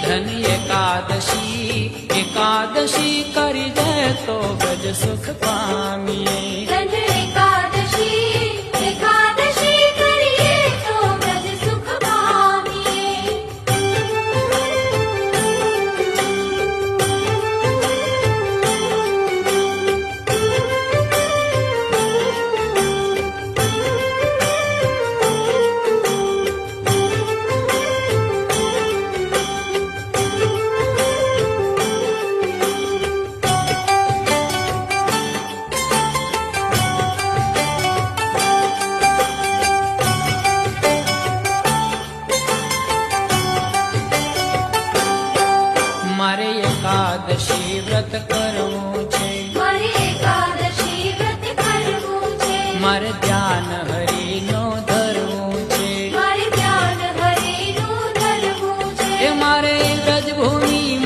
ધન એકાદશી એકાદશી કરી દે તો ગજ સુખ પામીએ ધન એકાદશી એકાદશી કરીએ તો ગજ સુખ પામીએ મારે એકાદશી વ્રત કરવું છે મારે એકાદશી વ્રત કરવું છે મારે ધ્યાન હરિનો ધરવું છે મારે ધ્યાન હરિનું ધરવું છે એ મારે વ્રજભૂમિ